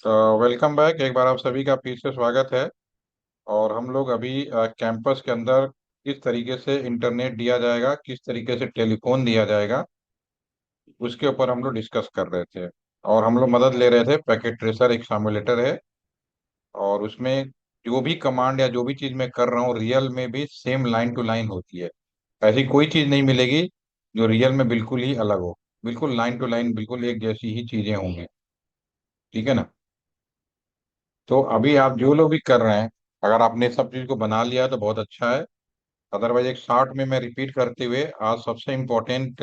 Welcome back. एक बार आप सभी का फिर से स्वागत है। और हम लोग अभी कैंपस के अंदर किस तरीके से इंटरनेट दिया जाएगा, किस तरीके से टेलीफोन दिया जाएगा, उसके ऊपर हम लोग डिस्कस कर रहे थे। और हम लोग मदद ले रहे थे। पैकेट ट्रेसर एक सिमुलेटर है, और उसमें जो भी कमांड या जो भी चीज़ मैं कर रहा हूँ रियल में भी सेम लाइन टू लाइन होती है। ऐसी कोई चीज़ नहीं मिलेगी जो रियल में बिल्कुल ही अलग हो। बिल्कुल लाइन टू लाइन, बिल्कुल एक जैसी ही चीज़ें होंगी। ठीक है ना। तो अभी आप जो लोग भी कर रहे हैं, अगर आपने सब चीज को बना लिया तो बहुत अच्छा है। अदरवाइज एक शॉर्ट में मैं रिपीट करते हुए आज सबसे इम्पोर्टेंट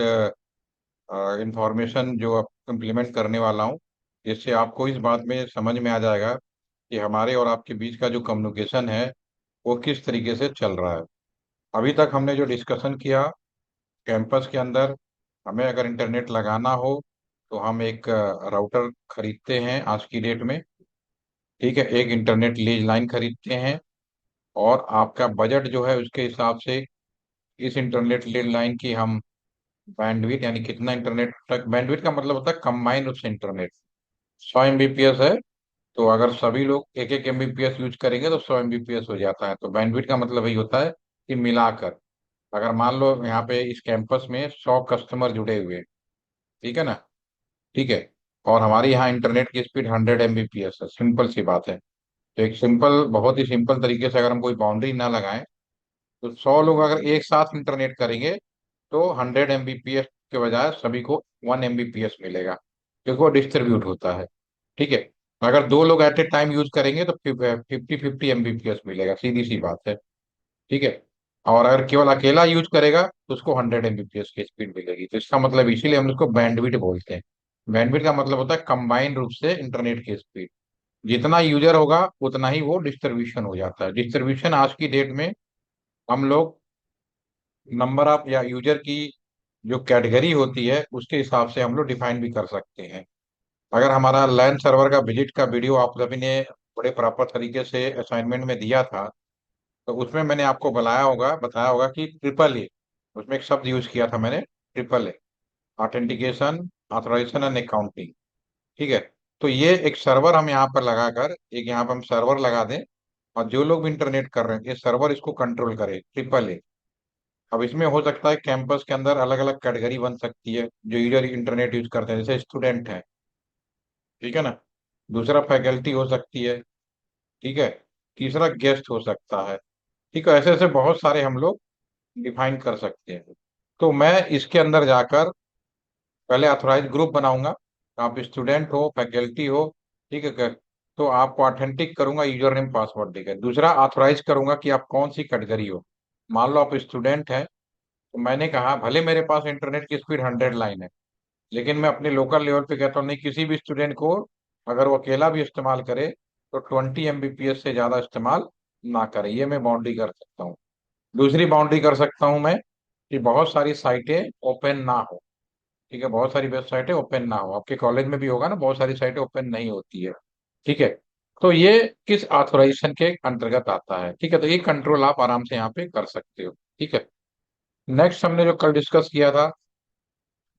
इंफॉर्मेशन जो इम्प्लीमेंट करने वाला हूँ, जिससे आपको इस बात में समझ में आ जाएगा कि हमारे और आपके बीच का जो कम्युनिकेशन है वो किस तरीके से चल रहा है। अभी तक हमने जो डिस्कशन किया, कैंपस के अंदर हमें अगर इंटरनेट लगाना हो तो हम एक राउटर खरीदते हैं आज की डेट में। ठीक है, एक इंटरनेट लीज लाइन खरीदते हैं, और आपका बजट जो है उसके हिसाब से इस इंटरनेट लाइन की हम बैंडविड्थ, यानी कितना इंटरनेट तक, बैंडविड्थ का मतलब होता है कंबाइन उससे इंटरनेट 100 Mbps है। तो अगर सभी लोग एक एक एमबीपीएस यूज करेंगे तो 100 Mbps हो जाता है। तो बैंडविड्थ का मतलब यही होता है कि मिलाकर, अगर मान लो यहाँ पे इस कैंपस में 100 कस्टमर जुड़े हुए हैं, ठीक है ना। ठीक है। और हमारे यहाँ इंटरनेट की स्पीड 100 Mbps है। सिंपल सी बात है। तो एक सिंपल, बहुत ही सिंपल तरीके से अगर हम कोई बाउंड्री ना लगाएं, तो 100 लोग अगर एक साथ इंटरनेट करेंगे तो 100 Mbps के बजाय सभी को 1 Mbps मिलेगा, क्योंकि वो डिस्ट्रीब्यूट होता है। ठीक है। अगर दो लोग एट ए टाइम यूज करेंगे तो 50-50 Mbps मिलेगा, सीधी सी बात है। ठीक है। और अगर केवल अकेला यूज करेगा तो उसको 100 Mbps की स्पीड मिलेगी। तो इसका मतलब, इसीलिए हम उसको बैंडविड्थ बोलते हैं। बैंडविड्थ का मतलब होता है कंबाइंड रूप से इंटरनेट की स्पीड। जितना यूजर होगा उतना ही वो डिस्ट्रीब्यूशन हो जाता है। डिस्ट्रीब्यूशन आज की डेट में हम लोग नंबर ऑफ या यूजर की जो कैटेगरी होती है उसके हिसाब से हम लोग डिफाइन भी कर सकते हैं। अगर हमारा लैन सर्वर का विजिट का वीडियो आप सभी ने बड़े प्रॉपर तरीके से असाइनमेंट में दिया था, तो उसमें मैंने आपको बताया होगा कि ट्रिपल ए, उसमें एक शब्द यूज किया था मैंने, triple A, authentication, authorisation and accounting. ठीक है। तो ये एक सर्वर हम यहाँ पर लगाकर, एक यहाँ पर हम सर्वर लगा दें, और जो लोग भी इंटरनेट कर रहे हैं ये सर्वर इसको कंट्रोल करे, ट्रिपल ए। अब इसमें हो सकता है कैंपस के अंदर अलग अलग कैटेगरी बन सकती है जो यूजर इंटरनेट यूज करते हैं, जैसे स्टूडेंट है। ठीक है ना। दूसरा फैकल्टी हो सकती है। ठीक है। तीसरा गेस्ट हो सकता है। ठीक है, ऐसे ऐसे बहुत सारे हम लोग डिफाइन कर सकते हैं। तो मैं इसके अंदर जाकर पहले ऑथोराइज ग्रुप बनाऊंगा। आप स्टूडेंट हो, फैकल्टी हो, ठीक है, तो आपको ऑथेंटिक करूंगा यूजर नेम पासवर्ड देकर। दूसरा ऑथोराइज करूंगा कि आप कौन सी कैटेगरी हो। मान लो आप स्टूडेंट हैं, तो मैंने कहा भले मेरे पास इंटरनेट की स्पीड 100 लाइन है, लेकिन मैं अपने लोकल लेवल पे कहता हूँ नहीं, किसी भी स्टूडेंट को अगर वो अकेला भी इस्तेमाल करे तो 20 Mbps से ज्यादा इस्तेमाल ना करे। ये मैं बाउंड्री कर सकता हूँ। दूसरी बाउंड्री कर सकता हूँ मैं कि बहुत सारी साइटें ओपन ना हो। ठीक है, बहुत सारी वेबसाइटें ओपन ना हो। आपके कॉलेज में भी होगा ना, बहुत सारी साइटें ओपन नहीं होती है। ठीक है। तो ये किस ऑथोराइजेशन के अंतर्गत आता है। ठीक है, तो ये कंट्रोल आप आराम से यहाँ पे कर सकते हो। ठीक है। नेक्स्ट हमने जो कल डिस्कस किया था,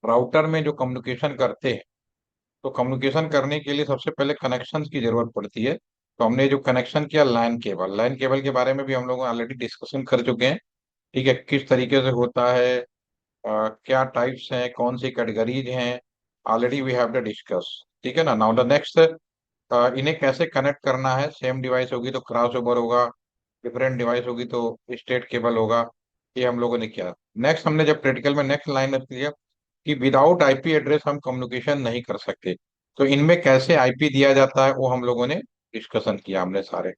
राउटर में जो कम्युनिकेशन करते हैं, तो कम्युनिकेशन करने के लिए सबसे पहले कनेक्शन की जरूरत पड़ती है। तो हमने जो कनेक्शन किया, लैन केबल के बारे में भी हम लोग ऑलरेडी डिस्कशन कर चुके हैं। ठीक है, किस तरीके से होता है, क्या टाइप्स हैं, कौन सी कैटेगरीज हैं, already we have the discuss. ठीक है ना। नाउ द नेक्स्ट, इन्हें कैसे कनेक्ट करना है। सेम डिवाइस होगी तो क्रॉस ओवर होगा, डिफरेंट डिवाइस होगी तो स्टेट केबल होगा। ये हम लोगों ने किया। नेक्स्ट हमने जब प्रैक्टिकल में नेक्स्ट लाइन में किया कि विदाउट आईपी एड्रेस हम कम्युनिकेशन नहीं कर सकते। तो इनमें कैसे आईपी दिया जाता है वो हम लोगों ने डिस्कशन किया हमने सारे।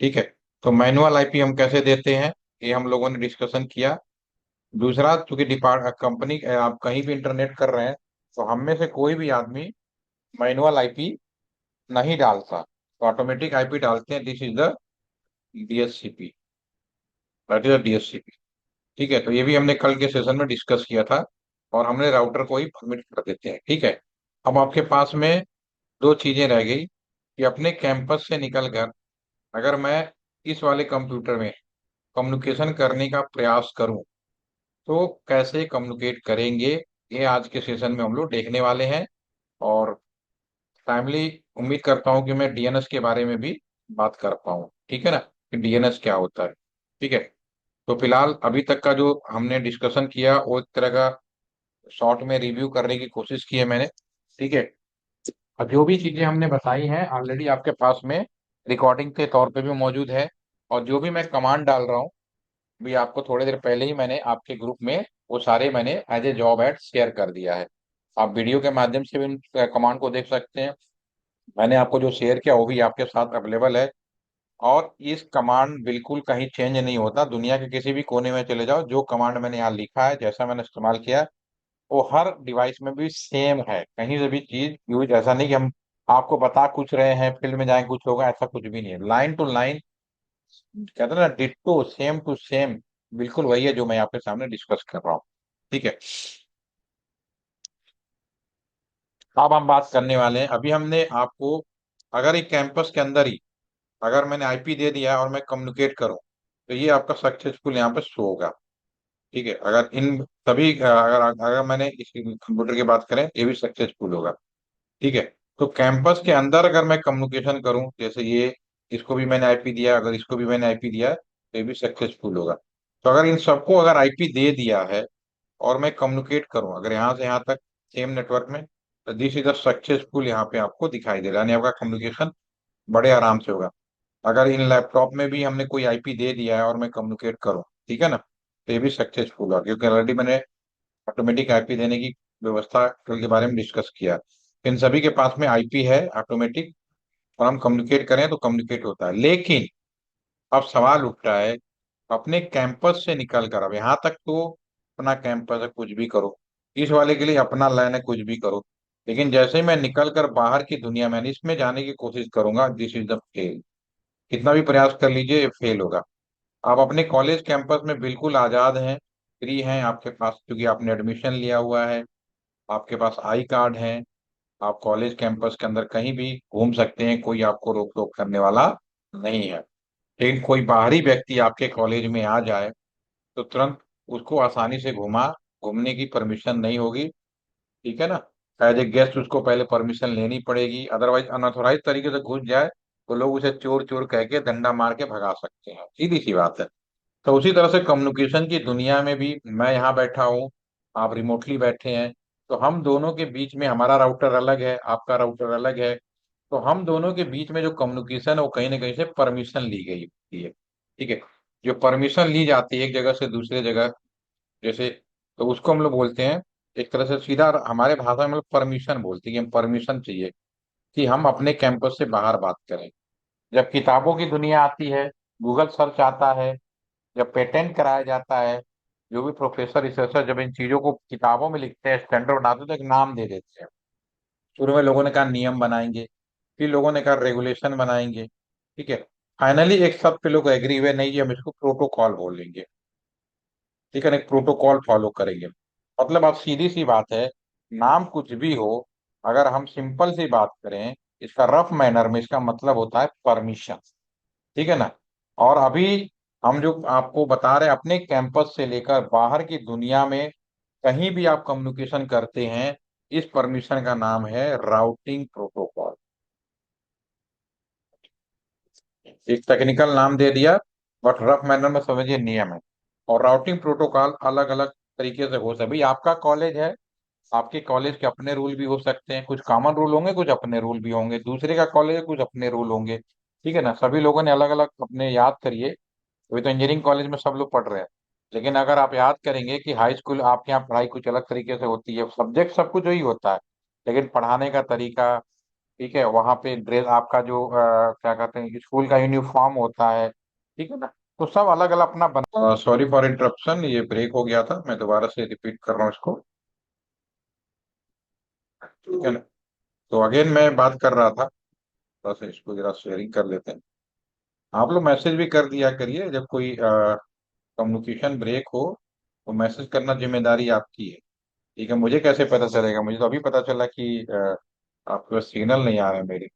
ठीक है। तो मैनुअल आईपी हम कैसे देते हैं, ये हम लोगों ने डिस्कशन किया। दूसरा, चूंकि डिपार्ट कंपनी आप कहीं भी इंटरनेट कर रहे हैं, तो हम में से कोई भी आदमी मैनुअल आईपी नहीं डालता, तो ऑटोमेटिक आईपी डालते हैं। This is the DSCP, that is the DSCP. ठीक है, तो ये भी हमने कल के सेशन में डिस्कस किया था, और हमने राउटर को ही परमिट कर देते हैं। ठीक है। अब आपके पास में दो चीजें रह गई कि अपने कैंपस से निकलकर अगर मैं इस वाले कंप्यूटर में कम्युनिकेशन करने का प्रयास करूं तो कैसे कम्युनिकेट करेंगे, ये आज के सेशन में हम लोग देखने वाले हैं। और टाइमली उम्मीद करता हूँ कि मैं डीएनएस के बारे में भी बात कर पाऊँ, ठीक है ना, कि डीएनएस क्या होता है। ठीक है। तो फिलहाल अभी तक का जो हमने डिस्कशन किया वो एक तरह का शॉर्ट में रिव्यू करने की कोशिश की है मैंने। ठीक है। और जो भी चीजें हमने बताई हैं ऑलरेडी आपके पास में रिकॉर्डिंग के तौर पे भी मौजूद है। और जो भी मैं कमांड डाल रहा हूँ, भी आपको थोड़ी देर पहले ही मैंने आपके ग्रुप में वो सारे मैंने as a job ad share कर दिया है। आप वीडियो के माध्यम से भी उन कमांड को देख सकते हैं। मैंने आपको जो शेयर किया वो भी आपके साथ अवेलेबल है। और इस कमांड बिल्कुल कहीं चेंज नहीं होता, दुनिया के किसी भी कोने में चले जाओ, जो कमांड मैंने यहाँ लिखा है, जैसा मैंने इस्तेमाल किया है, वो हर डिवाइस में भी सेम है। कहीं से भी चीज यूज ऐसा नहीं कि हम आपको बता कुछ रहे हैं, फील्ड में जाए कुछ होगा, ऐसा कुछ भी नहीं है। लाइन टू लाइन कहते हैं ना, डिट्टो सेम टू सेम, बिल्कुल वही है जो मैं आपके सामने डिस्कस कर रहा हूँ। ठीक है। अब हम बात करने वाले हैं, अभी हमने आपको, अगर एक कैंपस के अंदर ही अगर मैंने आईपी दे दिया है और मैं कम्युनिकेट करूं, तो ये आपका सक्सेसफुल यहाँ पे शो होगा। ठीक है। अगर इन सभी अगर अगर मैंने इस कंप्यूटर की बात करें, ये भी सक्सेसफुल होगा। ठीक है। तो कैंपस के अंदर अगर मैं कम्युनिकेशन करूं, जैसे ये, इसको भी मैंने आईपी दिया, अगर इसको भी मैंने आईपी दिया तो ये भी सक्सेसफुल होगा। तो अगर इन सबको अगर आईपी दे दिया है और मैं कम्युनिकेट करूं अगर यहाँ से यहाँ तक सेम नेटवर्क में, तो दिस इज द सक्सेसफुल, यहाँ पे आपको दिखाई दे रहा है, यानी आपका कम्युनिकेशन बड़े आराम से होगा। अगर इन लैपटॉप में भी हमने कोई आईपी दे दिया है और मैं कम्युनिकेट करूं, ठीक है ना, तो ये भी सक्सेसफुल होगा, क्योंकि ऑलरेडी मैंने ऑटोमेटिक आईपी देने की व्यवस्था के बारे में डिस्कस किया। इन सभी के पास में आईपी है ऑटोमेटिक, और हम कम्युनिकेट करें तो कम्युनिकेट होता है। लेकिन अब सवाल उठता है, अपने कैंपस से निकल कर, अब यहाँ तक तो अपना कैंपस है, कुछ भी करो, इस वाले के लिए अपना लाइन है, कुछ भी करो। लेकिन जैसे ही मैं निकल कर बाहर की दुनिया में इसमें जाने की कोशिश करूंगा, दिस इज द फेल। कितना भी प्रयास कर लीजिए, ये फेल होगा। आप अपने कॉलेज कैंपस में बिल्कुल आजाद हैं, फ्री हैं आपके पास, क्योंकि आपने एडमिशन लिया हुआ है, आपके पास आई कार्ड है, आप कॉलेज कैंपस के अंदर कहीं भी घूम सकते हैं, कोई आपको रोक टोक करने वाला नहीं है। लेकिन कोई बाहरी व्यक्ति आपके कॉलेज में आ जाए तो तुरंत उसको आसानी से घूमने की परमिशन नहीं होगी। ठीक है ना। एज ए गेस्ट उसको पहले परमिशन लेनी पड़ेगी, अदरवाइज अनऑथोराइज तरीके से घुस जाए तो लोग उसे चोर चोर कह के डंडा मार के भगा सकते हैं, सीधी सी बात है। तो उसी तरह से कम्युनिकेशन की दुनिया में भी, मैं यहाँ बैठा हूँ, आप रिमोटली बैठे हैं, तो हम दोनों के बीच में, हमारा राउटर अलग है, आपका राउटर अलग है, तो हम दोनों के बीच में जो कम्युनिकेशन है वो कहीं ना कहीं से परमिशन ली गई होती है। ठीक है। जो परमिशन ली जाती है एक जगह से दूसरे जगह, जैसे, तो उसको हम लोग बोलते हैं, एक तरह से सीधा हमारे भाषा में परमिशन बोलते हैं, कि हम परमिशन चाहिए कि हम अपने कैंपस से बाहर बात करें। जब किताबों की दुनिया आती है, गूगल सर्च आता है, जब पेटेंट कराया जाता है, जो भी प्रोफेसर रिसर्चर जब इन चीजों को किताबों में लिखते हैं, स्टैंडर्ड बनाते हैं, तो एक नाम दे देते हैं। शुरू में लोगों ने कहा नियम बनाएंगे, फिर लोगों ने कहा रेगुलेशन बनाएंगे। ठीक है। फाइनली एक शब्द पे लोग एग्री हुए, नहीं जी हम इसको प्रोटोकॉल बोलेंगे। ठीक है ना, एक प्रोटोकॉल फॉलो करेंगे। मतलब अब सीधी सी बात है, नाम कुछ भी हो, अगर हम सिंपल सी बात करें, इसका रफ मैनर में इसका मतलब होता है परमिशन। ठीक है ना। और अभी हम जो आपको बता रहे हैं, अपने कैंपस से लेकर बाहर की दुनिया में कहीं भी आप कम्युनिकेशन करते हैं, इस परमिशन का नाम है राउटिंग प्रोटोकॉल। एक टेक्निकल नाम दे दिया, बट रफ मैनर में समझिए नियम है। और राउटिंग प्रोटोकॉल अलग अलग तरीके से हो सकता है। भाई आपका कॉलेज है, आपके कॉलेज के अपने रूल भी हो सकते हैं, कुछ कॉमन रूल होंगे, कुछ अपने रूल भी होंगे, दूसरे का कॉलेज है, कुछ अपने रूल होंगे। ठीक है ना, सभी लोगों ने अलग अलग अपने याद करिए। अभी तो इंजीनियरिंग कॉलेज में सब लोग पढ़ रहे हैं, लेकिन अगर आप याद करेंगे कि हाई स्कूल आपके यहाँ पढ़ाई कुछ अलग तरीके से होती है, सब्जेक्ट सब कुछ वही होता है, लेकिन पढ़ाने का तरीका, ठीक है, वहाँ पे ड्रेस आपका जो क्या कहते हैं, स्कूल का यूनिफॉर्म होता है, ठीक है ना, तो सब अलग अलग अपना बना। सॉरी फॉर इंटरप्शन, ये ब्रेक हो गया था, मैं दोबारा से रिपीट कर रहा हूँ इसको। ठीक है ना। तो अगेन मैं बात कर रहा था, थोड़ा सा इसको जरा शेयरिंग कर लेते हैं। आप लोग मैसेज भी कर दिया करिए जब कोई कम्युनिकेशन ब्रेक हो, तो मैसेज करना जिम्मेदारी आपकी है। ठीक है। मुझे कैसे पता चलेगा, मुझे तो अभी पता चला कि आपके पास सिग्नल नहीं आ रहा है मेरी।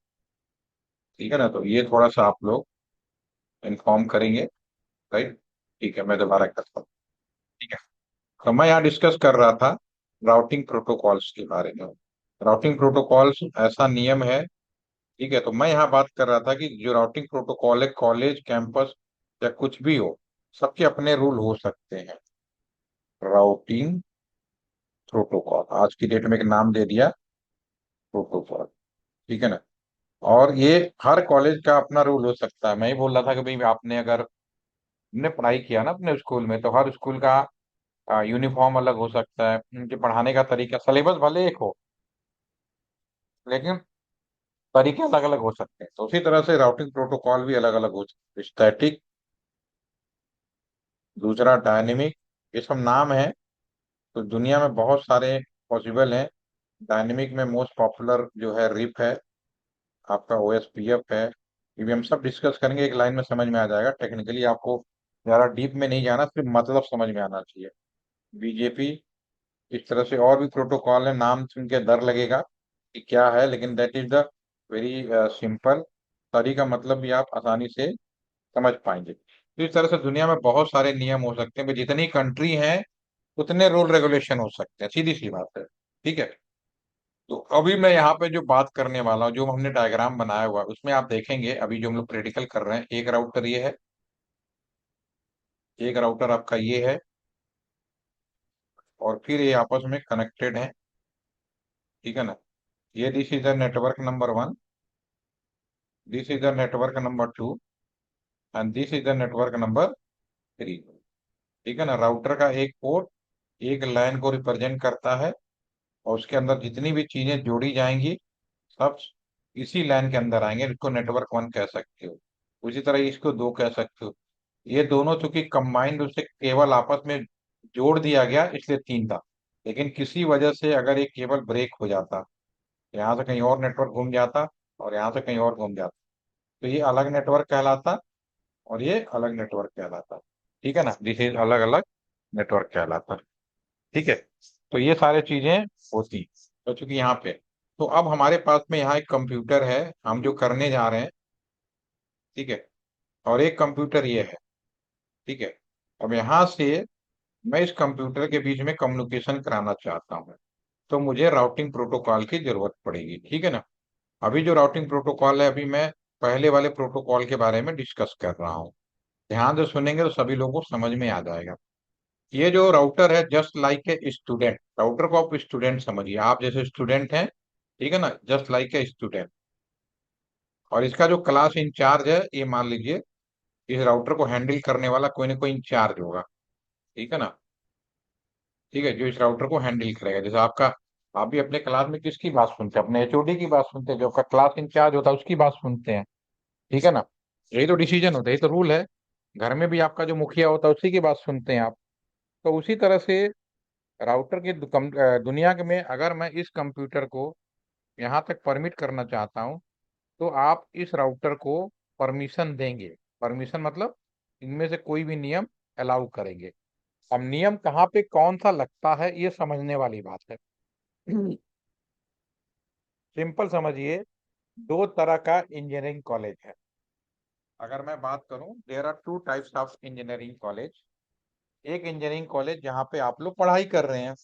ठीक है ना, तो ये थोड़ा सा आप लोग इन्फॉर्म करेंगे। राइट। ठीक है, मैं दोबारा करता हूँ। ठीक है। तो मैं यहाँ डिस्कस कर रहा था राउटिंग प्रोटोकॉल्स के बारे में। राउटिंग प्रोटोकॉल ऐसा नियम है, ठीक है। तो मैं यहाँ बात कर रहा था कि जो राउटिंग प्रोटोकॉल है, कॉलेज कैंपस या कुछ भी हो, सबके अपने रूल हो सकते हैं। राउटिंग प्रोटोकॉल आज की डेट में एक नाम दे दिया, प्रोटोकॉल, ठीक है ना। और ये हर कॉलेज का अपना रूल हो सकता है। मैं ही बोल रहा था कि भाई आपने अगर हमने पढ़ाई किया ना अपने स्कूल में, तो हर स्कूल का यूनिफॉर्म अलग हो सकता है, उनके पढ़ाने का तरीका, सिलेबस भले एक हो लेकिन तरीके अलग अलग हो सकते हैं। तो उसी तरह से राउटिंग प्रोटोकॉल भी अलग अलग हो सकते हैं। स्टैटिक, दूसरा डायनेमिक, ये सब नाम है। तो दुनिया में बहुत सारे पॉसिबल हैं। डायनेमिक में मोस्ट पॉपुलर जो है रिप है, आपका ओएसपीएफ है। ये भी हम सब डिस्कस करेंगे, एक लाइन में समझ में आ जाएगा। टेक्निकली आपको ज़्यादा डीप में नहीं जाना, सिर्फ मतलब समझ में आना चाहिए। बीजेपी, इस तरह से और भी प्रोटोकॉल है, नाम सुन के डर लगेगा कि क्या है, लेकिन that is the very simple. सारी का मतलब भी आप आसानी से समझ पाएंगे। तो इस तरह से दुनिया में बहुत सारे नियम हो सकते हैं, जितनी कंट्री हैं उतने रूल रेगुलेशन हो सकते हैं, सीधी सी बात है, ठीक है। तो अभी मैं यहाँ पे जो बात करने वाला हूँ, जो हमने डायग्राम बनाया हुआ है, उसमें आप देखेंगे अभी जो हम लोग प्रैक्टिकल कर रहे हैं, एक राउटर ये है, एक राउटर आपका ये है, और फिर ये आपस में कनेक्टेड है, ठीक है ना। ये this is the network number 1, this is the network number 2, and this is the network number 3, ठीक है ना। राउटर का एक पोर्ट एक लाइन को रिप्रेजेंट करता है, और उसके अंदर जितनी भी चीजें जोड़ी जाएंगी सब इसी लाइन के अंदर आएंगे। इसको नेटवर्क 1 कह सकते हो। उसी तरह इसको 2 कह सकते हो। ये दोनों चूंकि कंबाइंड, उससे केवल आपस में जोड़ दिया गया, इसलिए 3 था। लेकिन किसी वजह से अगर ये केबल ब्रेक हो जाता, यहाँ से कहीं और नेटवर्क घूम जाता और यहाँ से कहीं और घूम जाता, तो ये अलग नेटवर्क कहलाता और ये अलग नेटवर्क कहलाता, ठीक है ना। दिस इज अलग अलग नेटवर्क कहलाता, ठीक है। तो ये सारी चीजें होती तो चूंकि यहाँ पे, तो अब हमारे पास में यहाँ एक कंप्यूटर है, हम जो करने जा रहे हैं, ठीक है। और एक कंप्यूटर ये है, ठीक है। अब यहाँ से मैं इस कंप्यूटर के बीच में कम्युनिकेशन कराना चाहता हूँ, तो मुझे राउटिंग प्रोटोकॉल की जरूरत पड़ेगी, ठीक है ना। अभी जो राउटिंग प्रोटोकॉल है, अभी मैं पहले वाले प्रोटोकॉल के बारे में डिस्कस कर रहा हूँ। ध्यान से सुनेंगे तो सभी लोगों को समझ में आ जाएगा। ये जो राउटर है, just like a student, router को आप स्टूडेंट समझिए, आप जैसे स्टूडेंट हैं, ठीक है ना, जस्ट लाइक ए स्टूडेंट। और इसका जो क्लास इंचार्ज है, ये मान लीजिए इस राउटर को हैंडल करने वाला कोई ना कोई इंचार्ज होगा, ठीक है ना। ठीक है, जो इस राउटर को हैंडल करेगा, जैसे आपका, आप भी अपने क्लास में किसकी बात सुनते हैं? अपने एचओडी की बात सुनते हैं, जो आपका क्लास इंचार्ज होता है उसकी बात सुनते हैं, ठीक है ना। यही तो डिसीजन होता है, यही तो रूल है। घर में भी आपका जो मुखिया होता है उसी की बात सुनते हैं आप। तो उसी तरह से राउटर की दुनिया के में अगर मैं इस कंप्यूटर को यहाँ तक परमिट करना चाहता हूँ, तो आप इस राउटर को परमिशन देंगे। परमिशन मतलब इनमें से कोई भी नियम अलाउ करेंगे। अब नियम कहाँ पे कौन सा लगता है, ये समझने वाली बात है। सिंपल समझिए, दो तरह का इंजीनियरिंग कॉलेज है। अगर मैं बात करूं, there are two types of engineering college. एक इंजीनियरिंग कॉलेज जहाँ पे आप लोग पढ़ाई कर रहे हैं,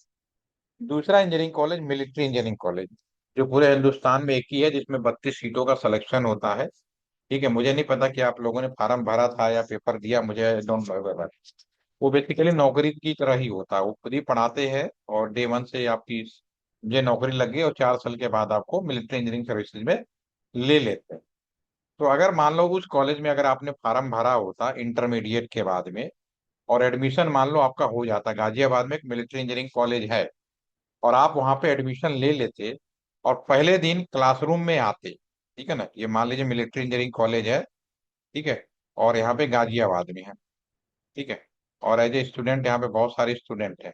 दूसरा engineering college military engineering college, जो पूरे हिंदुस्तान में एक ही है, जिसमें 32 सीटों का सिलेक्शन होता है, ठीक है। मुझे नहीं पता कि आप लोगों ने फार्म भरा था या पेपर दिया, मुझे डोंट नो। वो बेसिकली नौकरी की तरह ही होता है, वो खुद ही पढ़ाते हैं, और डे 1 से आपकी ये नौकरी लगी और 4 साल के बाद आपको मिलिट्री इंजीनियरिंग सर्विसेज में ले लेते हैं। तो अगर मान लो उस कॉलेज में अगर आपने फार्म भरा होता इंटरमीडिएट के बाद में, और एडमिशन मान लो आपका हो जाता, गाजियाबाद में एक मिलिट्री इंजीनियरिंग कॉलेज है, और आप वहां पे एडमिशन ले लेते और पहले दिन क्लासरूम में आते, ठीक है ना। ये मान लीजिए मिलिट्री इंजीनियरिंग कॉलेज है, ठीक है, और यहाँ पे गाजियाबाद में है, ठीक है। और एज ए स्टूडेंट यहाँ पे बहुत सारे स्टूडेंट हैं,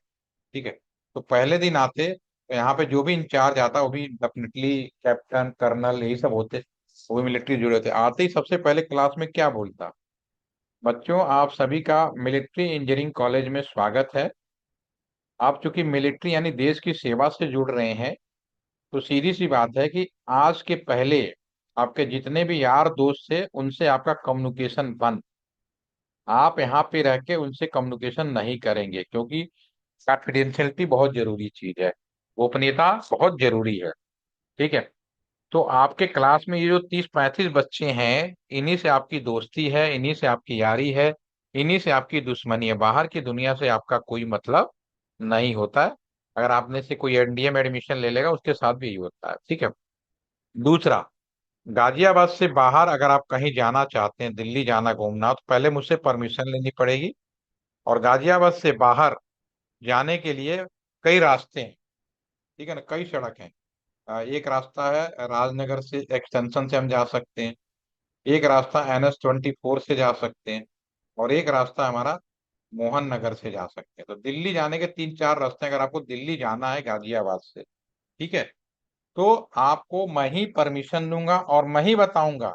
ठीक है। तो पहले दिन आते तो यहाँ पे जो भी इंचार्ज आता वो भी डेफिनेटली कैप्टन कर्नल यही सब होते, वो भी मिलिट्री जुड़े होते। आते ही सबसे पहले क्लास में क्या बोलता, बच्चों आप सभी का मिलिट्री इंजीनियरिंग कॉलेज में स्वागत है। आप चूंकि मिलिट्री यानी देश की सेवा से जुड़ रहे हैं, तो सीधी सी बात है कि आज के पहले आपके जितने भी यार दोस्त थे उनसे आपका कम्युनिकेशन बंद। आप यहाँ पे रह के उनसे कम्युनिकेशन नहीं करेंगे, क्योंकि कॉन्फिडेंशियलिटी बहुत जरूरी चीज है, गोपनीयता बहुत जरूरी है। ठीक है। तो आपके क्लास में ये जो 30-35 बच्चे हैं, इन्हीं से आपकी दोस्ती है, इन्हीं से आपकी यारी है, इन्हीं से आपकी दुश्मनी है। बाहर की दुनिया से आपका कोई मतलब नहीं होता है। अगर आपने से कोई एनडीए में एडमिशन ले लेगा, उसके साथ भी यही होता है। ठीक है। दूसरा, गाजियाबाद से बाहर अगर आप कहीं जाना चाहते हैं, दिल्ली जाना, घूमना, तो पहले मुझसे परमिशन लेनी पड़ेगी। और गाजियाबाद से बाहर जाने के लिए कई रास्ते हैं। ठीक है ना, कई सड़क हैं। एक रास्ता है राजनगर से एक्सटेंशन से हम जा सकते हैं। एक रास्ता NH-24 से जा सकते हैं। और एक रास्ता हमारा मोहन नगर से जा सकते हैं। तो दिल्ली जाने के 3-4 रास्ते हैं। अगर आपको दिल्ली जाना है गाजियाबाद से, ठीक है, तो आपको मैं ही परमिशन दूंगा और मैं ही बताऊंगा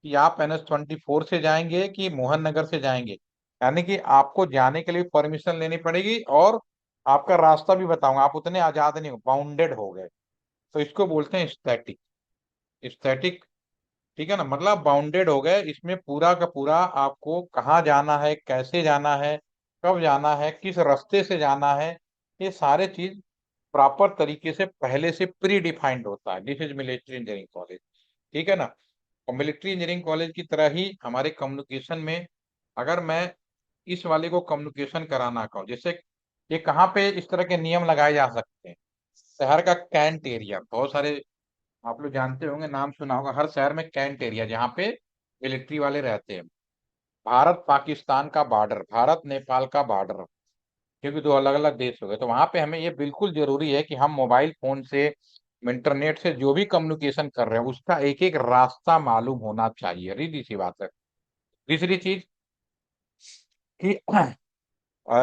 कि आप NH-24 से जाएंगे कि मोहन नगर से जाएंगे। यानी कि आपको जाने के लिए परमिशन लेनी पड़ेगी और आपका रास्ता भी बताऊंगा। आप उतने आजाद नहीं हो, बाउंडेड हो गए। तो इसको बोलते हैं स्टैटिक। स्टैटिक, ठीक है ना, मतलब बाउंडेड हो गए। इसमें पूरा का पूरा आपको कहाँ जाना है, कैसे जाना है, कब जाना है, किस रास्ते से जाना है, ये सारे चीज प्रॉपर तरीके से पहले से प्री डिफाइंड होता है। This is military engineering college. ठीक है ना। और मिलिट्री इंजीनियरिंग कॉलेज की तरह ही हमारे कम्युनिकेशन में, अगर मैं इस वाले को कम्युनिकेशन कराना कहूँ, जैसे ये कहाँ पे इस तरह के नियम लगाए जा सकते हैं। शहर का कैंट एरिया, बहुत सारे आप लोग जानते होंगे, नाम सुना होगा, हर शहर में कैंट एरिया जहाँ पे मिलिट्री वाले रहते हैं। भारत पाकिस्तान का बॉर्डर, भारत नेपाल का बॉर्डर, क्योंकि दो अलग अलग देश हो गए, तो वहां पे हमें ये बिल्कुल जरूरी है कि हम मोबाइल फोन से, इंटरनेट से जो भी कम्युनिकेशन कर रहे हैं, उसका एक एक रास्ता मालूम होना चाहिए। सीधी सी बात है। तीसरी चीज कि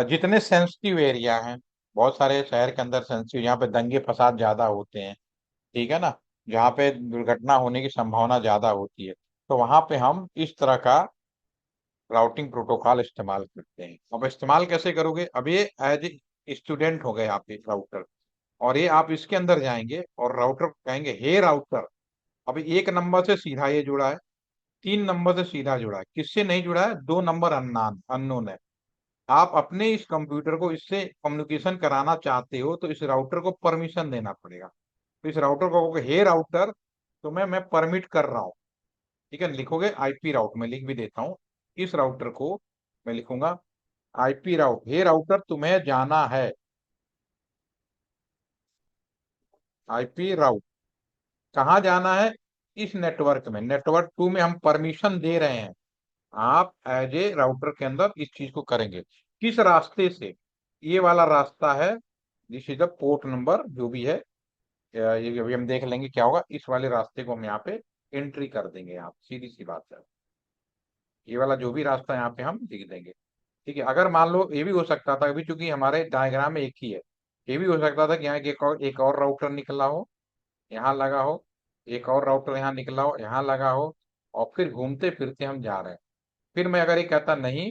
जितने सेंसिटिव एरिया हैं, बहुत सारे शहर के अंदर सेंसिटिव, जहाँ पे दंगे फसाद ज्यादा होते हैं, ठीक है ना, जहाँ पे दुर्घटना होने की संभावना ज्यादा होती है, तो वहां पे हम इस तरह का राउटिंग प्रोटोकॉल इस्तेमाल करते हैं। अब इस्तेमाल कैसे करोगे? अब ये एज ए स्टूडेंट हो गए आप एक राउटर, और ये आप इसके अंदर जाएंगे और राउटर को कहेंगे, हे राउटर। अब एक नंबर से सीधा ये जुड़ा है, 3 नंबर से सीधा जुड़ा है, किससे नहीं जुड़ा है? 2 नंबर अननोन है। आप अपने इस कंप्यूटर को इससे कम्युनिकेशन कराना चाहते हो, तो इस राउटर को परमिशन देना पड़ेगा। तो इस राउटर को कहोगे, हे राउटर, तुम्हें मैं परमिट कर रहा हूँ। ठीक है, लिखोगे आईपी राउट, मैं लिख भी देता हूँ। इस राउटर को मैं लिखूंगा आईपी राउट, हे राउटर तुम्हें जाना है आईपी राउट, कहाँ जाना है? इस नेटवर्क में, नेटवर्क 2 में हम परमिशन दे रहे हैं। आप एज ए राउटर के अंदर इस चीज को करेंगे। किस रास्ते से? ये वाला रास्ता है, this is the port number जो भी है। ये अभी हम देख लेंगे क्या होगा। इस वाले रास्ते को हम यहाँ पे एंट्री कर देंगे। यहाँ सीधी सी बात है, ये वाला जो भी रास्ता यहाँ पे हम लिख देंगे। ठीक है। अगर मान लो ये भी हो सकता था, अभी चूंकि हमारे डायग्राम में एक ही है, ये भी हो सकता था कि यहाँ एक और राउटर निकला हो, यहाँ लगा हो, एक और राउटर यहाँ निकला हो, यहाँ लगा हो, और फिर घूमते फिरते हम जा रहे हैं। फिर मैं अगर ये कहता नहीं,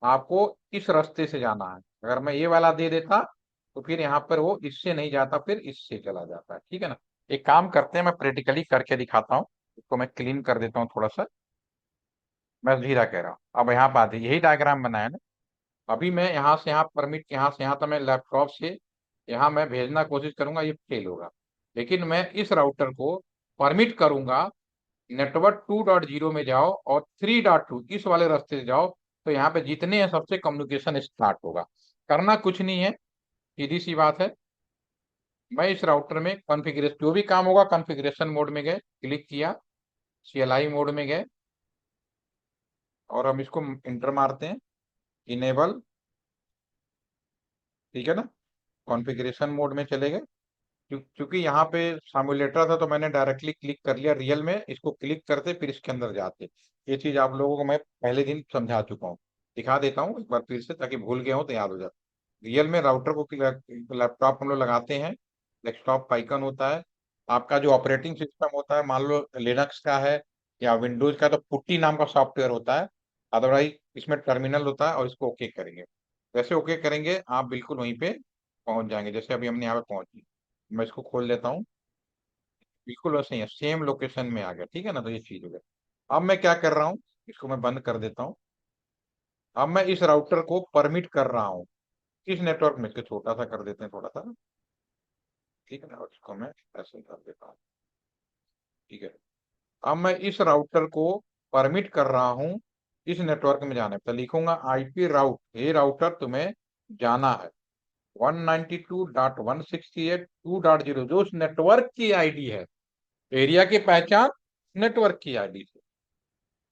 आपको इस रास्ते से जाना है, अगर मैं ये वाला दे देता, तो फिर यहाँ पर वो इससे नहीं जाता, फिर इससे चला जाता है। ठीक है ना। एक काम करते हैं, मैं प्रैक्टिकली करके दिखाता हूँ। इसको मैं क्लीन कर देता हूँ थोड़ा सा। मैं धीरा कह रहा हूँ। अब यहाँ बात है, यही डायग्राम बनाया ना। अभी मैं यहाँ से यहाँ परमिट, यहाँ से यहाँ तो मैं लैपटॉप से यहाँ मैं भेजना कोशिश करूंगा, ये फेल होगा। लेकिन मैं इस राउटर को परमिट करूंगा, नेटवर्क 2.0 में जाओ और 3.2 इस वाले रास्ते से जाओ, तो यहाँ पे जितने हैं सबसे कम्युनिकेशन स्टार्ट होगा। करना कुछ नहीं है, सीधी सी बात है। मैं इस राउटर में कॉन्फ़िगरेशन, जो भी काम होगा कॉन्फ़िगरेशन मोड में गए, क्लिक किया, CLI मोड में गए, और हम इसको इंटर मारते हैं, इनेबल। ठीक है ना, कॉन्फ़िगरेशन मोड में चले गए। क्योंकि यहाँ पे सिमुलेटर था, तो मैंने डायरेक्टली क्लिक कर लिया। रियल में इसको क्लिक करते फिर इसके अंदर जाते। ये चीज आप लोगों को मैं पहले दिन समझा चुका हूँ। दिखा देता हूँ एक बार फिर से, ताकि भूल गए हो तो याद हो जाए। रियल में राउटर को लैपटॉप हम लोग लगाते हैं, डेस्कटॉप आइकन होता है। आपका जो ऑपरेटिंग सिस्टम होता है, मान लो लिनक्स का है या विंडोज का, तो पुट्टी नाम का सॉफ्टवेयर होता है। अदरवाइज इसमें टर्मिनल होता है, और इसको ओके करेंगे। जैसे ओके करेंगे, आप बिल्कुल वहीं पे पहुंच जाएंगे, जैसे अभी हमने यहाँ पे पहुंच। मैं इसको खोल लेता हूँ। बिल्कुल वैसे ही है, सेम लोकेशन में आ गया। ठीक है ना, तो ये चीज हो गया। अब मैं क्या कर रहा हूँ, इसको मैं बंद कर देता हूँ। अब मैं इस राउटर को परमिट कर रहा हूँ इस नेटवर्क में, इसको छोटा सा कर देते हैं थोड़ा सा। ठीक है ना, और इसको मैं ऐसे कर देता हूँ। ठीक है। अब मैं इस राउटर को परमिट कर रहा हूं इस नेटवर्क में जाने, तो लिखूंगा आईपी राउट, ये राउटर तुम्हें जाना है 192.168.2.0, जो उस नेटवर्क की आईडी है। एरिया की पहचान नेटवर्क की आईडी से,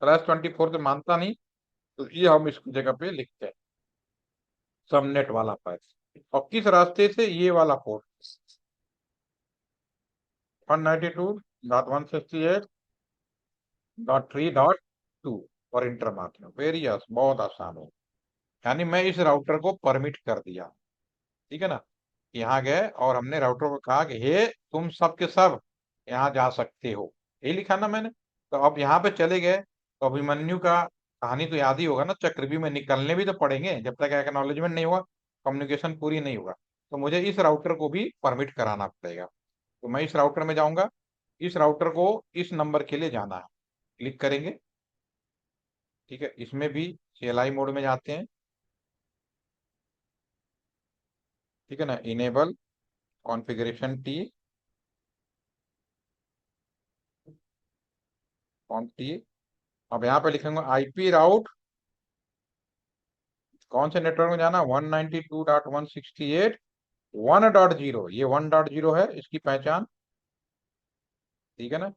+24 से मानता नहीं, तो ये हम इस जगह पे लिखते हैं सबनेट वाला पाइप। और किस रास्ते से, ये वाला पोर्ट 192.168.3.2, और इंटर मारते हैं। वेरी बहुत आसान है। यानी मैं इस राउटर को परमिट कर दिया, ठीक है ना। यहाँ गए और हमने राउटर को कहा कि हे तुम सब के सब यहाँ जा सकते हो, ये लिखा ना मैंने। तो अब यहाँ पे चले गए, तो अभिमन्यु का कहानी तो याद ही होगा ना, चक्रव्यूह में निकलने भी तो पड़ेंगे, जब तक एक्नॉलेजमेंट नहीं हुआ कम्युनिकेशन पूरी नहीं होगा। तो मुझे इस राउटर को भी परमिट कराना पड़ेगा। तो मैं इस राउटर में जाऊंगा, इस राउटर को इस नंबर के लिए जाना है, क्लिक करेंगे। ठीक है, इसमें भी CLI मोड में जाते हैं, ठीक है ना। Enable configuration T, कॉन्फ T. अब यहाँ पे लिखेंगे आईपी राउट, कौन से नेटवर्क में जाना, 192.168.1.0, ये 1.0 है इसकी पहचान, ठीक है ना।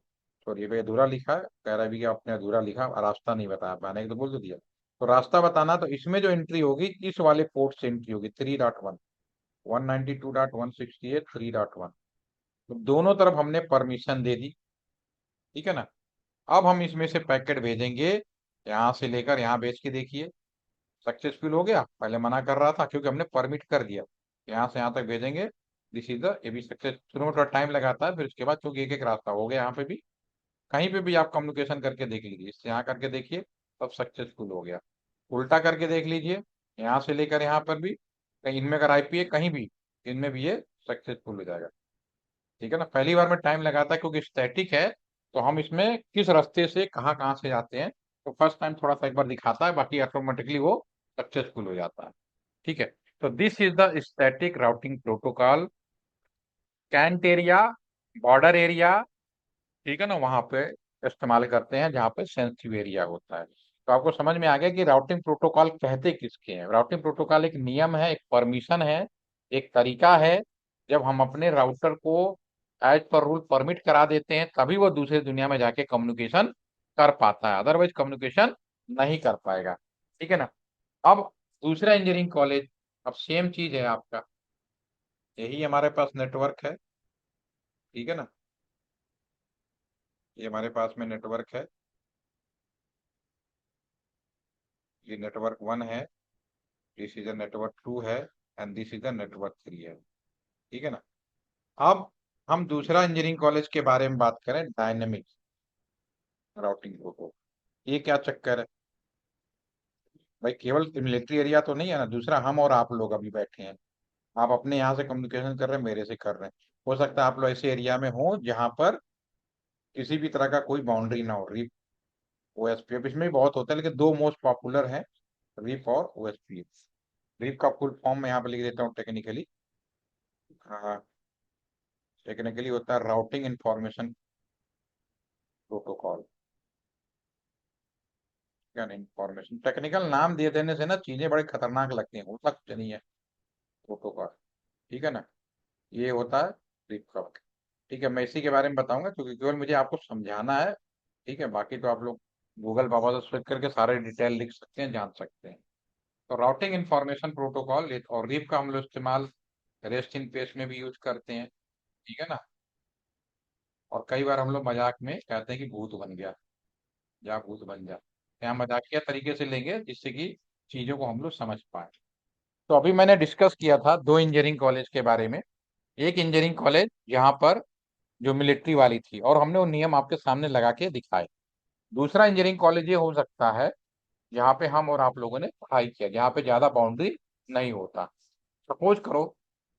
सॉरी भाई अधूरा लिखा है, कह रहा है भी कि आपने अधूरा लिखा, रास्ता नहीं बताया, मैंने तो बोल तो दिया। तो रास्ता बताना, तो इसमें जो एंट्री होगी इस वाले पोर्ट से एंट्री होगी 3.1, 192.168.3.1। तो दोनों तरफ हमने परमिशन दे दी, ठीक है ना। अब हम इसमें से पैकेट भेजेंगे, यहाँ से लेकर यहाँ भेज के देखिए, सक्सेसफुल हो गया। पहले मना कर रहा था क्योंकि हमने परमिट कर दिया, यहाँ से यहाँ तक भेजेंगे, दिस इज द, ये भी सक्सेस। शुरू में थोड़ा टाइम लगाता है, फिर उसके बाद क्योंकि एक एक रास्ता हो गया, यहाँ पे भी कहीं पे भी आप कम्युनिकेशन करके देख लीजिए, इससे यहाँ करके देखिए, तब सक्सेसफुल हो गया। उल्टा करके देख लीजिए, यहाँ से लेकर यहाँ पर भी, कहीं इनमें अगर आईपी है कहीं भी, इनमें भी ये सक्सेसफुल हो जाएगा, ठीक है ना। पहली बार में टाइम लगाता है क्योंकि स्टैटिक है, तो हम इसमें किस रास्ते से कहाँ कहाँ से जाते हैं, तो फर्स्ट टाइम थोड़ा सा एक बार दिखाता है, बाकी ऑटोमेटिकली वो सक्सेसफुल हो जाता है, ठीक है। तो this is the static routing protocol. Cant area, border area, ठीक है ना, वहां पे इस्तेमाल करते हैं जहाँ पे सेंसिटिव एरिया होता है। तो आपको समझ में आ गया कि राउटिंग प्रोटोकॉल कहते किसके हैं। राउटिंग प्रोटोकॉल एक नियम है, एक परमिशन है, एक तरीका है। जब हम अपने राउटर को एज पर रूल परमिट करा देते हैं, तभी वो दूसरी दुनिया में जाके कम्युनिकेशन कर पाता है, अदरवाइज कम्युनिकेशन नहीं कर पाएगा, ठीक है ना। अब दूसरा इंजीनियरिंग कॉलेज, अब सेम चीज है आपका, यही हमारे पास नेटवर्क है, ठीक है ना। ये हमारे पास में नेटवर्क है, ये नेटवर्क 1 है, दिस इज नेटवर्क 2 है, एंड दिस इज नेटवर्क 3 है, ठीक है ना। अब हम दूसरा इंजीनियरिंग कॉलेज के बारे में बात करें, डायनेमिक राउटिंग प्रोटोकॉल। ये क्या चक्कर है भाई, केवल मिलिट्री एरिया तो नहीं है ना, दूसरा हम और आप लोग अभी बैठे हैं, आप अपने यहाँ से कम्युनिकेशन कर रहे हैं, मेरे से कर रहे हैं। हो सकता है आप लोग ऐसे एरिया में हो जहाँ पर किसी भी तरह का कोई बाउंड्री ना हो, रिप ओएसपी, अब इसमें भी बहुत होता है, लेकिन दो मोस्ट पॉपुलर हैं, रिप और ओएसपी। रिप का फुल फॉर्म मैं यहाँ पे लिख देता हूँ टेक्निकली, हाँ, टेक्निकली होता है राउटिंग इंफॉर्मेशन प्रोटोकॉल, क्या इंफॉर्मेशन, टेक्निकल नाम दे देने से ना चीजें बड़े खतरनाक लगती हैं, होता कुछ नहीं है प्रोटोकॉल, ठीक है ना। ये होता है रिप का, ठीक है। मैं इसी के बारे में बताऊंगा क्योंकि केवल मुझे आपको समझाना है, ठीक है। बाकी तो आप लोग गूगल बाबा से सर्च करके सारे डिटेल लिख सकते हैं, जान सकते हैं। तो राउटिंग इंफॉर्मेशन प्रोटोकॉल, और रिप का हम लोग इस्तेमाल रेस्ट इन पेस में भी यूज करते हैं, ठीक है ना। और कई बार हम लोग मजाक में कहते हैं कि भूत बन गया, या भूत बन जा, यहाँ मजाकिया तरीके से लेंगे जिससे कि चीजों को हम लोग समझ पाए। तो अभी मैंने डिस्कस किया था दो इंजीनियरिंग कॉलेज के बारे में। एक इंजीनियरिंग कॉलेज यहाँ पर जो मिलिट्री वाली थी, और हमने वो नियम आपके सामने लगा के दिखाए। दूसरा इंजीनियरिंग कॉलेज ये हो सकता है जहाँ पे हम और आप लोगों ने पढ़ाई किया, जहाँ पे ज्यादा बाउंड्री नहीं होता। सपोज करो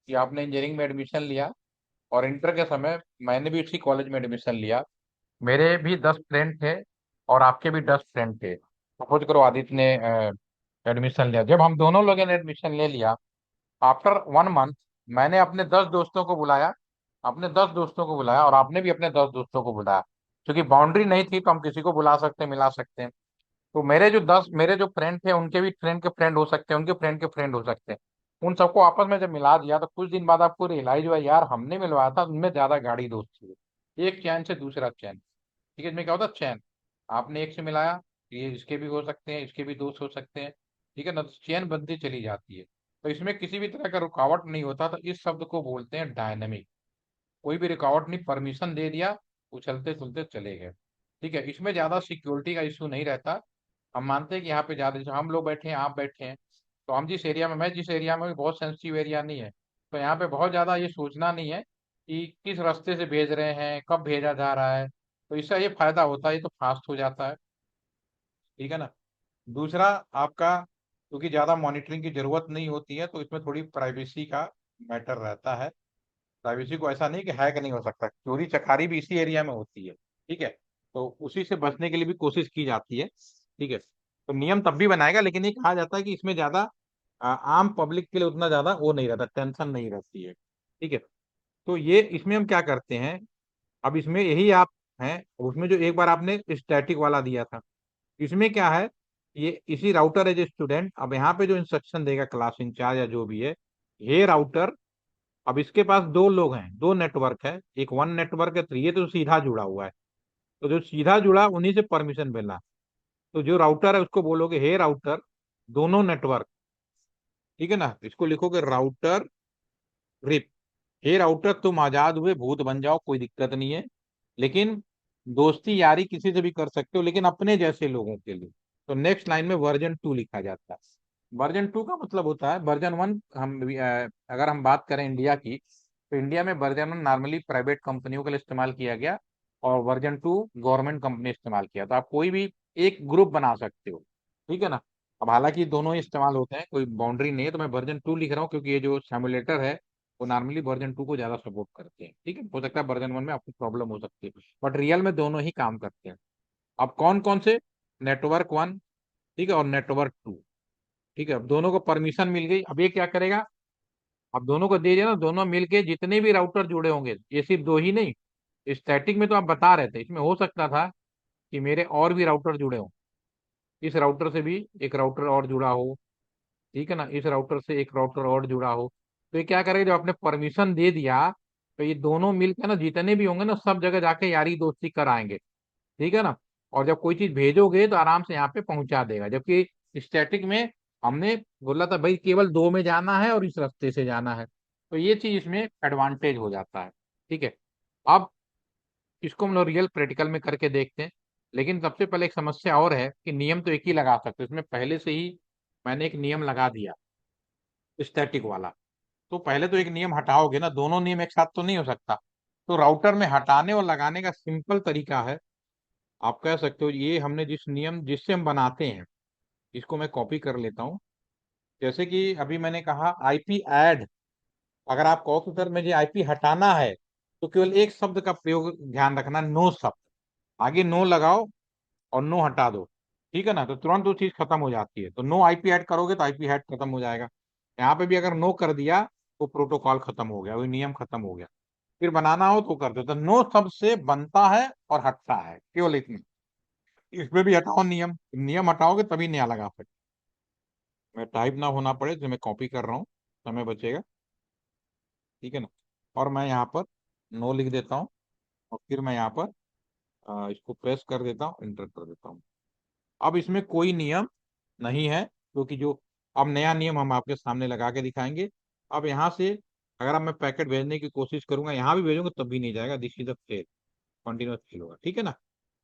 कि आपने इंजीनियरिंग में एडमिशन लिया, और इंटर के समय मैंने भी उसी कॉलेज में एडमिशन लिया, मेरे भी 10 फ्रेंड थे और आपके भी 10 फ्रेंड थे। सपोज करो आदित्य ने एडमिशन लिया, जब हम दोनों लोगों ने एडमिशन ले लिया, आफ्टर 1 मंथ मैंने अपने 10 दोस्तों को बुलाया, और आपने भी अपने 10 दोस्तों को बुलाया। क्योंकि बाउंड्री नहीं थी तो हम किसी को बुला सकते हैं, मिला सकते हैं। तो मेरे जो फ्रेंड थे उनके भी फ्रेंड के फ्रेंड हो सकते हैं, उनके फ्रेंड के फ्रेंड हो सकते हैं। उन सबको आपस में जब मिला दिया तो कुछ दिन बाद आपको रियलाइज हुआ यार हमने मिलवाया था, उनमें ज्यादा गाढ़ी दोस्ती है। एक चैन से दूसरा चैन, ठीक है, इसमें क्या होता है चैन, आपने एक से मिलाया, ये इसके भी हो सकते हैं, इसके भी दोस्त हो सकते हैं, ठीक है ना, तो चैन बनती चली जाती है। तो इसमें किसी भी तरह का रुकावट नहीं होता, तो इस शब्द को बोलते हैं डायनेमिक। कोई भी रुकावट नहीं, परमिशन दे दिया, उछलते चलते चले गए। ठीक है, इसमें ज्यादा सिक्योरिटी का इशू नहीं रहता। हम मानते हैं कि यहाँ पे ज्यादा, जैसे हम लोग बैठे हैं, आप बैठे हैं, तो हम जिस एरिया में, मैं जिस एरिया में हूँ, बहुत सेंसिटिव एरिया नहीं है, तो यहाँ पे बहुत ज्यादा ये सोचना नहीं है कि किस रास्ते से भेज रहे हैं, कब भेजा जा रहा है। तो इसका ये फायदा होता है, ये तो फास्ट हो जाता है, ठीक है ना। दूसरा, आपका क्योंकि ज्यादा मॉनिटरिंग की जरूरत नहीं होती है, तो इसमें थोड़ी प्राइवेसी का मैटर रहता है। प्राइवेसी को ऐसा नहीं कि हैक नहीं हो सकता, चोरी चकारी भी इसी एरिया में होती है, ठीक है, तो उसी से बचने के लिए भी कोशिश की जाती है, ठीक है। तो नियम तब भी बनाएगा, लेकिन ये कहा जाता है कि इसमें ज्यादा आम पब्लिक के लिए उतना ज्यादा वो नहीं रहता, टेंशन नहीं रहती है, ठीक है। तो ये इसमें हम क्या करते हैं, अब इसमें यही आप हैं, उसमें जो एक बार आपने स्टैटिक वाला दिया था, इसमें क्या है, ये इसी राउटर एज स्टूडेंट, अब यहाँ पे जो इंस्ट्रक्शन देगा क्लास इंचार्ज या जो भी है, ये राउटर, अब इसके पास दो लोग हैं, दो नेटवर्क है, एक वन नेटवर्क है, तो ये तो सीधा जुड़ा हुआ है, तो जो सीधा जुड़ा उन्हीं से परमिशन मिलना। तो जो राउटर है उसको बोलोगे हे राउटर, दोनों नेटवर्क, ठीक है ना, इसको लिखोगे राउटर रिप, हे राउटर तुम आजाद हुए भूत बन जाओ, कोई दिक्कत नहीं है, लेकिन दोस्ती यारी किसी से भी कर सकते हो, लेकिन अपने जैसे लोगों के लिए। तो नेक्स्ट लाइन में वर्जन 2 लिखा जाता है। वर्जन 2 का मतलब होता है, वर्जन 1 अगर हम बात करें इंडिया की, तो इंडिया में वर्जन 1 नॉर्मली प्राइवेट कंपनियों के लिए इस्तेमाल किया गया, और वर्जन 2 गवर्नमेंट कंपनी इस्तेमाल किया। तो आप कोई भी एक ग्रुप बना सकते हो, ठीक है ना। अब हालांकि दोनों ही इस्तेमाल होते हैं, कोई बाउंड्री नहीं है, तो मैं वर्जन 2 लिख रहा हूँ क्योंकि ये जो सिमुलेटर है वो नॉर्मली वर्जन 2 को ज्यादा सपोर्ट करते हैं, ठीक है। हो सकता है वर्जन 1 में आपको प्रॉब्लम हो सकती है, बट रियल में दोनों ही काम करते हैं। अब कौन कौन से, नेटवर्क 1, ठीक है, और नेटवर्क 2, ठीक है, अब दोनों को परमिशन मिल गई। अब ये क्या करेगा, अब दोनों को दे दिया ना, दोनों मिलके जितने भी राउटर जुड़े होंगे, ये सिर्फ दो ही नहीं, स्टैटिक में तो आप बता रहे थे, इसमें हो सकता था कि मेरे और भी राउटर जुड़े हों, इस राउटर से भी एक राउटर और जुड़ा हो, ठीक है ना, इस राउटर से एक राउटर और जुड़ा हो। तो ये क्या करेगा, जब आपने परमिशन दे दिया, तो ये दोनों मिलकर ना जितने भी होंगे ना, सब जगह जाके यारी दोस्ती कराएंगे, ठीक है ना। और जब कोई चीज भेजोगे तो आराम से यहाँ पे पहुंचा देगा, जबकि स्टैटिक में हमने बोला था भाई केवल दो में जाना है और इस रास्ते से जाना है। तो ये चीज इसमें एडवांटेज हो जाता है, ठीक है। अब इसको हम लोग रियल प्रैक्टिकल में करके देखते हैं। लेकिन सबसे पहले एक समस्या और है कि नियम तो एक ही लगा सकते हैं, इसमें पहले से ही मैंने एक नियम लगा दिया स्टैटिक वाला। तो पहले तो एक नियम हटाओगे ना, दोनों नियम एक साथ तो नहीं हो सकता। तो राउटर में हटाने और लगाने का सिंपल तरीका है, आप कह सकते हो ये हमने जिस नियम जिससे हम बनाते हैं, इसको मैं कॉपी कर लेता हूँ। जैसे कि अभी मैंने कहा आईपी ऐड, अगर आप कहो कि सर मुझे आईपी हटाना है, तो केवल एक शब्द का प्रयोग ध्यान रखना, नो शब्द, आगे नो लगाओ और नो हटा दो, ठीक है ना, तो तुरंत वो चीज खत्म हो जाती है। तो नो आईपी ऐड करोगे तो आईपी ऐड खत्म हो जाएगा। यहाँ पे भी अगर नो कर दिया तो प्रोटोकॉल खत्म हो गया, वही नियम खत्म हो गया। फिर बनाना हो तो कर दो, तो नो शब्द से बनता है और हटता है, केवल इतनी। इसमें भी हटाओ नियम, नियम हटाओगे तभी नया लगा सकते। मैं टाइप ना होना पड़े तो मैं कॉपी कर रहा हूँ, समय बचेगा, ठीक है ना। और मैं यहाँ पर नो लिख देता हूँ, और फिर मैं यहाँ पर इसको प्रेस कर देता हूँ, इंटर कर देता हूँ। अब इसमें कोई नियम नहीं है, क्योंकि जो अब नया नियम हम आपके सामने लगा के दिखाएंगे। अब यहाँ से अगर अब मैं पैकेट भेजने की कोशिश करूंगा, यहाँ भी भेजूंगा तब भी नहीं जाएगा, this is the fail, continuous fail होगा, ठीक है ना।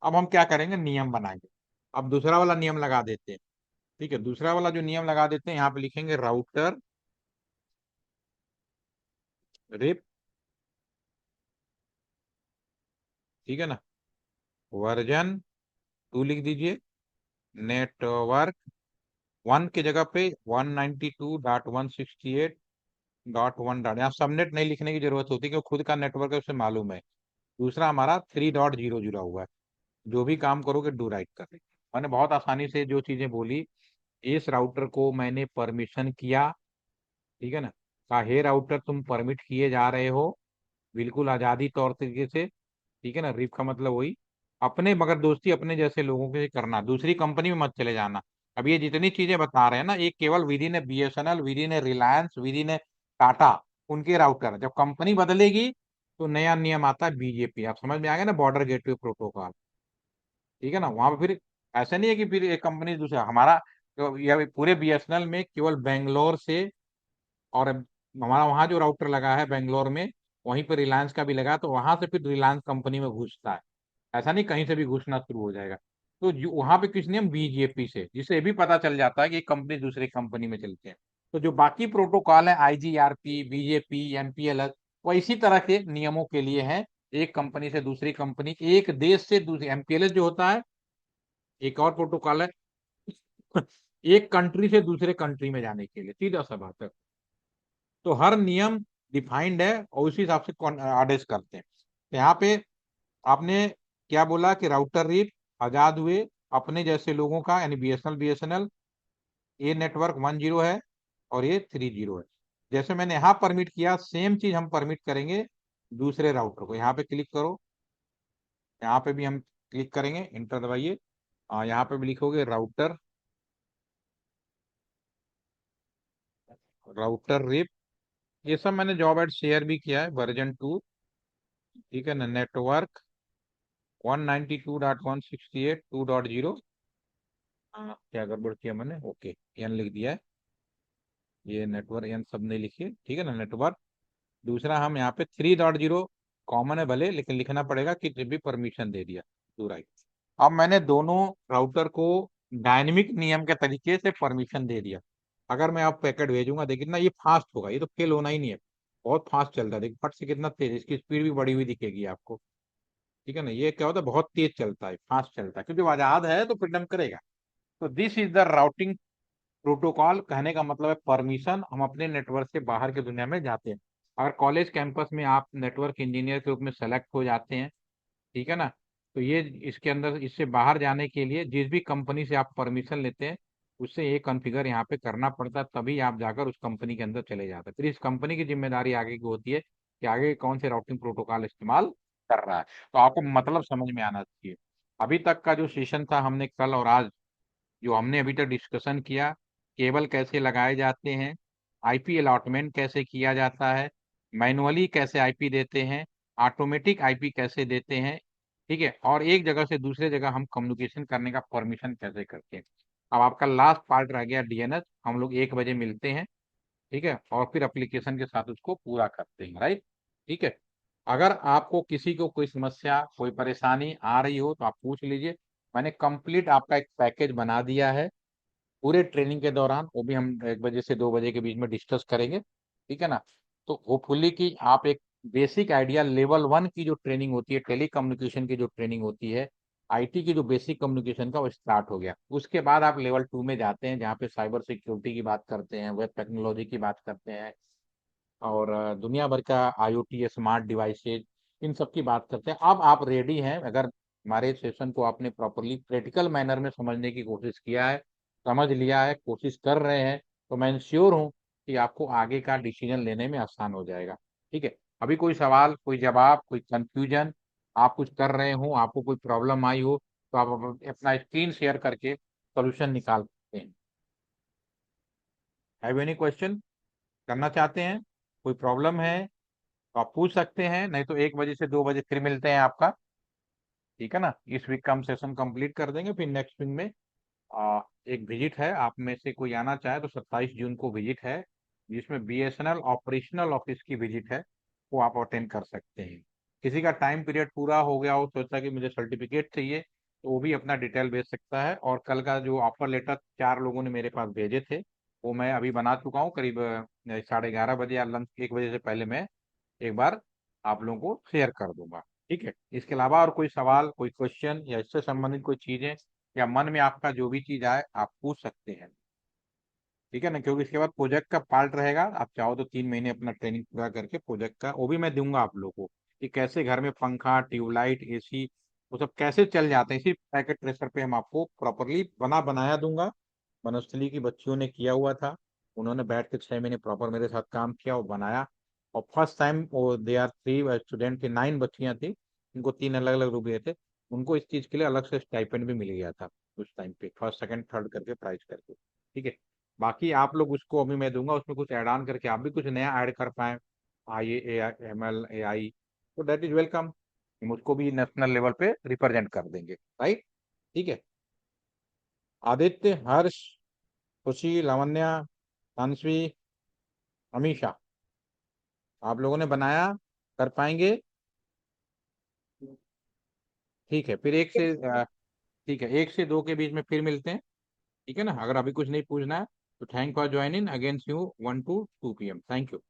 अब हम क्या करेंगे, नियम बनाएंगे। अब दूसरा वाला नियम लगा देते हैं, ठीक है, दूसरा वाला जो नियम लगा देते हैं, यहाँ पे लिखेंगे राउटर रिप, ठीक है ना, वर्जन 2 लिख दीजिए, नेटवर्क 1 की जगह पे 192.168.1 डॉट, यहाँ सबनेट नहीं लिखने की जरूरत होती क्योंकि खुद का नेटवर्क है, उसे मालूम है। दूसरा हमारा 3.0 जुड़ा हुआ है, जो भी काम करोगे डू राइट कर लेंगे। मैंने बहुत आसानी से जो चीजें बोली, इस राउटर को मैंने परमिशन किया, ठीक है ना, कहा हे राउटर तुम परमिट किए जा रहे हो, बिल्कुल आजादी तौर तरीके से, ठीक है ना, रिप का मतलब वही, अपने मगर दोस्ती अपने जैसे लोगों के करना, दूसरी कंपनी में मत चले जाना। अब ये जितनी चीजें बता रहे हैं ना, ये केवल विदिन ए BSNL, विदिन ए रिलायंस, विदिन ए टाटा, उनके राउटर। जब कंपनी बदलेगी तो नया नियम आता है BGP। आप समझ में आ गया ना, बॉर्डर गेटवे प्रोटोकॉल। ठीक है ना, वहां पे फिर ऐसा नहीं है कि फिर एक कंपनी दूसरा हमारा, तो ये पूरे BSNL में केवल बेंगलोर से, और हमारा वहां जो राउटर लगा है बेंगलोर में, वहीं पर रिलायंस का भी लगा, तो वहां से फिर रिलायंस कंपनी में घुसता है। ऐसा नहीं कहीं से भी घुसना शुरू हो जाएगा। तो वहां पे किस नियम BGP से, जिससे ये भी पता चल जाता है कि कंपनी दूसरी कंपनी में चलते हैं। तो जो बाकी प्रोटोकॉल है IGRP, BJP, MPLS, वो इसी तरह के नियमों के लिए है। एक कंपनी से दूसरी कंपनी, एक देश से दूसरी, MPLS जो होता है, एक और प्रोटोकॉल है एक कंट्री से दूसरे कंट्री में जाने के लिए, सीधा सा बात है। तो हर नियम डिफाइंड है और उसी हिसाब से आदेश करते हैं। तो यहाँ पे आपने क्या बोला कि राउटर रीड आजाद हुए अपने जैसे लोगों का, यानी BSNL, ये नेटवर्क 10 है और ये 30 है। जैसे मैंने यहाँ परमिट किया, सेम चीज हम परमिट करेंगे दूसरे राउटर को। यहाँ पे क्लिक करो, यहाँ पे भी हम क्लिक करेंगे, इंटर दबाइए, यहाँ पे भी लिखोगे राउटर, राउटर रिप। ये सब मैंने जॉब एड शेयर भी किया है, वर्जन 2। ठीक है ना, नेटवर्क 192.168.2.0। क्या गड़बड़ किया मैंने, ओके, एन लिख दिया है, ये नेटवर्क एन सब नहीं लिखिए, ठीक है ना, नेटवर्क। दूसरा हम यहाँ पे 3.0 कॉमन है भले, लेकिन लिखना पड़ेगा कि जब भी परमिशन दे दिया, टू राइट। अब मैंने दोनों राउटर को डायनेमिक नियम के तरीके से परमिशन दे दिया। अगर मैं आप पैकेट भेजूंगा, देखिए ना, ये फास्ट होगा, ये तो फेल होना ही नहीं है। बहुत फास्ट चलता है, देखिए फट से कितना तेज, इसकी स्पीड भी बढ़ी हुई दिखेगी आपको। ठीक है ना, ये क्या होता है, बहुत तेज चलता है, फास्ट चलता है, क्योंकि वो आजाद है तो फ्रीडम करेगा। तो this is the routing protocol. कहने का मतलब है परमिशन, हम अपने नेटवर्क से बाहर की दुनिया में जाते हैं। अगर कॉलेज कैंपस में आप नेटवर्क इंजीनियर के रूप में सेलेक्ट हो जाते हैं, ठीक है ना, तो ये इसके अंदर, इससे बाहर जाने के लिए जिस भी कंपनी से आप परमिशन लेते हैं, उससे ये कॉन्फ़िगर यहाँ पे करना पड़ता है, तभी आप जाकर उस कंपनी के अंदर चले जाते हैं। फिर इस कंपनी की जिम्मेदारी आगे की होती है कि आगे कौन से राउटिंग प्रोटोकॉल इस्तेमाल कर रहा है। तो आपको मतलब समझ में आना चाहिए। अभी तक का जो सेशन था, हमने कल और आज जो हमने अभी तक डिस्कशन किया, केबल कैसे लगाए जाते हैं, IP अलॉटमेंट कैसे किया जाता है, मैनुअली कैसे IP देते हैं, ऑटोमेटिक IP कैसे देते हैं, ठीक है, और एक जगह से दूसरे जगह हम कम्युनिकेशन करने का परमिशन कैसे करते हैं। अब आपका लास्ट पार्ट रह गया DNS। हम लोग 1 बजे मिलते हैं, ठीक है, और फिर एप्लीकेशन के साथ उसको पूरा करते हैं, राइट। ठीक है, अगर आपको किसी को कोई समस्या, कोई परेशानी आ रही हो तो आप पूछ लीजिए। मैंने कंप्लीट आपका एक पैकेज बना दिया है पूरे ट्रेनिंग के दौरान, वो भी हम 1 बजे से 2 बजे के बीच में डिस्कस करेंगे, ठीक है ना। तो होपफुली कि आप एक बेसिक आइडिया, लेवल 1 की जो ट्रेनिंग होती है, टेली कम्युनिकेशन की जो ट्रेनिंग होती है, IT की जो बेसिक कम्युनिकेशन का, वो स्टार्ट हो गया। उसके बाद आप लेवल 2 में जाते हैं, जहाँ पे साइबर सिक्योरिटी की बात करते हैं, वेब टेक्नोलॉजी की बात करते हैं, और दुनिया भर का IoT, स्मार्ट डिवाइसेज, इन सब की बात करते हैं। अब आप रेडी हैं, अगर हमारे सेशन को आपने प्रॉपरली प्रैक्टिकल मैनर में समझने की कोशिश किया है, समझ लिया है, कोशिश कर रहे हैं, तो मैं इंश्योर हूँ कि आपको आगे का डिसीजन लेने में आसान हो जाएगा। ठीक है, अभी कोई सवाल, कोई जवाब, कोई कंफ्यूजन, आप कुछ कर रहे हो, आपको कोई प्रॉब्लम आई हो, तो आप अपना स्क्रीन शेयर करके सोल्यूशन निकाल सकते हैं। हैव एनी क्वेश्चन, करना चाहते हैं, कोई प्रॉब्लम है तो आप पूछ सकते हैं, नहीं तो 1 बजे से 2 बजे फिर मिलते हैं आपका। ठीक है ना, इस वीक का हम सेशन कंप्लीट कर देंगे, फिर नेक्स्ट वीक में एक विजिट है, आप में से कोई आना चाहे तो 27 जून को विजिट है, जिसमें BSNL ऑपरेशनल ऑफिस की विजिट है, वो आप अटेंड कर सकते हैं। किसी का टाइम पीरियड पूरा हो गया हो, सोचा कि मुझे सर्टिफिकेट चाहिए, तो वो भी अपना डिटेल भेज सकता है। और कल का जो ऑफर लेटर 4 लोगों ने मेरे पास भेजे थे, वो मैं अभी बना चुका हूँ, करीब 11:30 बजे या लंच 1 बजे से पहले मैं एक बार आप लोगों को शेयर कर दूंगा। ठीक है, इसके अलावा और कोई सवाल, कोई क्वेश्चन, या इससे संबंधित कोई चीजें, या मन में आपका जो भी चीज आए, आप पूछ सकते हैं। ठीक है ना, क्योंकि इसके बाद प्रोजेक्ट का पार्ट रहेगा, आप चाहो तो 3 महीने अपना ट्रेनिंग पूरा करके प्रोजेक्ट का वो भी मैं दूंगा आप लोगों को, कि कैसे घर में पंखा, ट्यूबलाइट, AC, वो सब कैसे चल जाते हैं। इसी पैकेट ट्रेसर पे हम आपको प्रॉपरली बनाया दूंगा। वनस्थली की बच्चियों ने किया हुआ था, उन्होंने बैठ के 6 महीने प्रॉपर मेरे साथ काम किया और बनाया। और फर्स्ट टाइम वो, दे आर 3 स्टूडेंट थे, 9 बच्चियां थी, उनको 3 अलग अलग रूम दिए थे। उनको इस चीज के लिए अलग से स्टाइपेंड भी मिल गया था उस टाइम पे, फर्स्ट सेकंड थर्ड करके प्राइज करके। ठीक है, बाकी आप लोग उसको अभी मैं दूंगा, उसमें कुछ ऐड ऑन करके आप भी कुछ नया ऐड कर पाए, आई ए एम एल ए आई, तो दैट इज वेलकम। हम उसको भी नेशनल लेवल पे रिप्रेजेंट कर देंगे, राइट। ठीक है। आदित्य, हर्ष, खुशी, लावण्या, तानस्वी, अमीषा, आप लोगों ने बनाया, कर पाएंगे? ठीक है, फिर ठीक है, 1 से 2 के बीच में फिर मिलते हैं। ठीक है ना, अगर अभी कुछ नहीं पूछना है तो thank for joining again, see you 1 to 2 PM। Thank you.